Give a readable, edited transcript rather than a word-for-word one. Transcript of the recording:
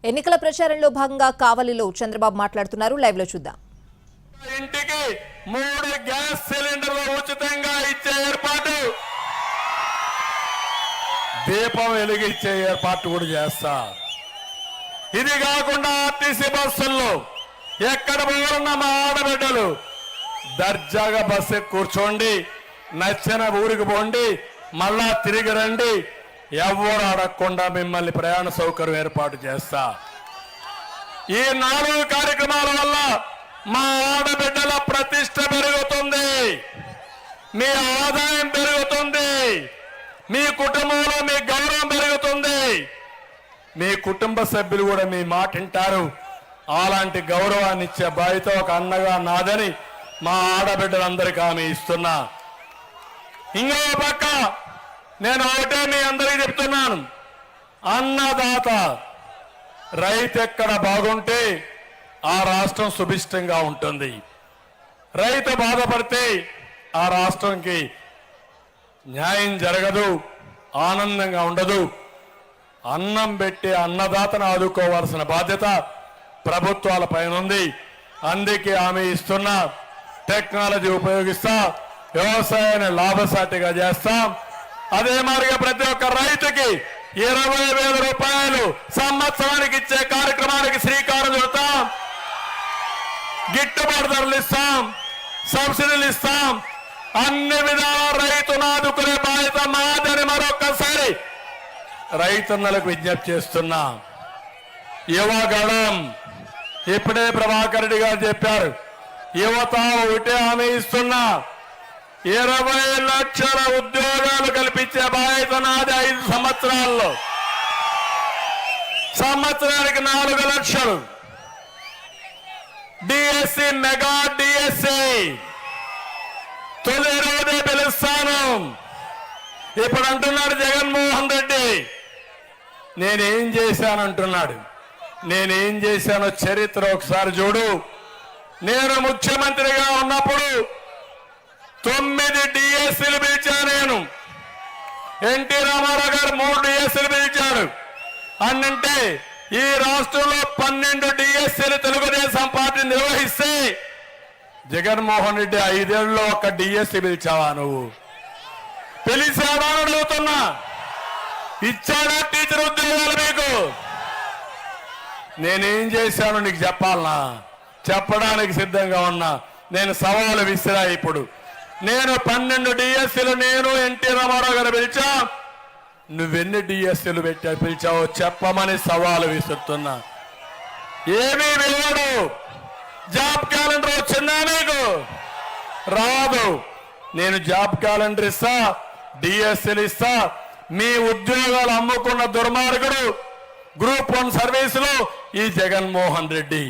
ఎన్నికల ప్రచారంలో భాగంగా కావలిలో చంద్రబాబు మాట్లాడుతున్నారు. లైవ్ లో చూద్దాం. ఇంటికి 3 గ్యాస్ సిలిండర్లు ఉచితంగా ఇచ్చే ఏర్పాటు, దీపం వెలిగించే ఏర్పాటు కూడా చేస్తా. ఇది కాకుండా ఆర్టీసీ బస్సుల్లో ఎక్కడ పోవాలన్నా మా ఆడబిడ్డలు దర్జాగా బస్సు కూర్చోండి, నచ్చిన ఊరికి పోండి, మళ్ళా తిరిగి రండి, ఎవరు అడగకుండా మిమ్మల్ని ప్రయాణ సౌకర్యం ఏర్పాటు చేస్తా. ఈ 4 కార్యక్రమాల వల్ల మా ఆడబిడ్డల ప్రతిష్ట పెరుగుతుంది, మీ ఆదాయం పెరుగుతుంది, మీ కుటుంబంలో మీ గౌరవం పెరుగుతుంది, మీ కుటుంబ సభ్యులు కూడా మీ మాట వింటారు. అలాంటి గౌరవాన్ని ఇచ్చే బాధ్యత ఒక అన్నగా నాదని మా ఆడబిడ్డలందరికీ హామీ ఇస్తున్నా. ఇంకో పక్క నేను ఒకటే మీ అందరికీ చెప్తున్నాను, అన్నదాత రైతు ఎక్కడ బాగుంటే ఆ రాష్ట్రం సుభిష్టంగా ఉంటుంది. రైతు బాధపడితే ఆ రాష్ట్రంకి న్యాయం జరగదు, ఆనందంగా ఉండదు. అన్నం పెట్టి అన్నదాతను ఆదుకోవాల్సిన బాధ్యత ప్రభుత్వాల పైన ఉంది. అందుకే హామీ ఇస్తున్నా, టెక్నాలజీ ఉపయోగిస్తా, వ్యవసాయాన్ని లాభసాటిగా చేస్తాం. అదే మాదిరిగా ప్రతి ఒక్క రైతుకి 20,000 రూపాయలు సంవత్సరానికి ఇచ్చే కార్యక్రమానికి శ్రీకారం చుడతాం. గిట్టుబాటు ధరలు ఇస్తాం, సబ్సిడీలు ఇస్తాం. అన్ని విధాల రైతును ఆదుకునే బాధ్యత మాదని మరొక్కసారి రైతన్నలకు విజ్ఞప్తి చేస్తున్నా. యువగణం ఇప్పుడే ప్రభాకర్ రెడ్డి గారు చెప్పారు, యువత ఒకటే హామీ ఇస్తున్నా, 20 లక్షల ఉద్యోగాలు కల్పించే బాధ్యత నాది. 5 సంవత్సరాల్లో సంవత్సరానికి 4 లక్షలు డిఎస్సి, మెగా డిఎస్సి తొలి రోజే పిలుస్తాను. ఇప్పుడు అంటున్నాడు జగన్మోహన్ రెడ్డి, నేనేం చేశానంటున్నాడు. నేనేం చేశానో చరిత్ర ఒకసారి చూడు. నేను ముఖ్యమంత్రిగా ఉన్నప్పుడు 9 డిఎస్సీలు పిలిచా. నేను ఎన్టీ రామారావు గారు 3 డిఎస్సీలు పిలిచాడు. అన్నంటే ఈ రాష్ట్రంలో 12 డిఎస్సీలు తెలుగుదేశం పార్టీ నిర్వహిస్తే జగన్మోహన్ రెడ్డి 5 ఏళ్లలో 1 డిఎస్సీ పిలిచావా? నువ్వు పిలిచాడా అని అడుగుతున్నా. ఇచ్చాడా టీచర్ ఉద్యోగాలు మీకు? నేనేం చేశాను నీకు చెప్పాలనా? చెప్పడానికి సిద్ధంగా ఉన్నా. నేను సవాలు విసిరా. ఇప్పుడు నేను 12 డిఎస్సీలు నేను ఎన్టీ రామారావు గారు పిలిచా. నువ్వెన్ని డిఎస్సీలు పిలిచావో చెప్పమని సవాలు విసురుతున్నా. ఏమీ విలువడు. జాబ్ క్యాలెండర్ వచ్చిందా మీకు? రాదు. నేను జాబ్ క్యాలెండర్ ఇస్తా, డిఎస్సీలు ఇస్తా. మీ ఉద్యోగాలు అమ్ముకున్న దుర్మార్గుడు గ్రూప్ 1 సర్వీసులో ఈ జగన్మోహన్ రెడ్డి.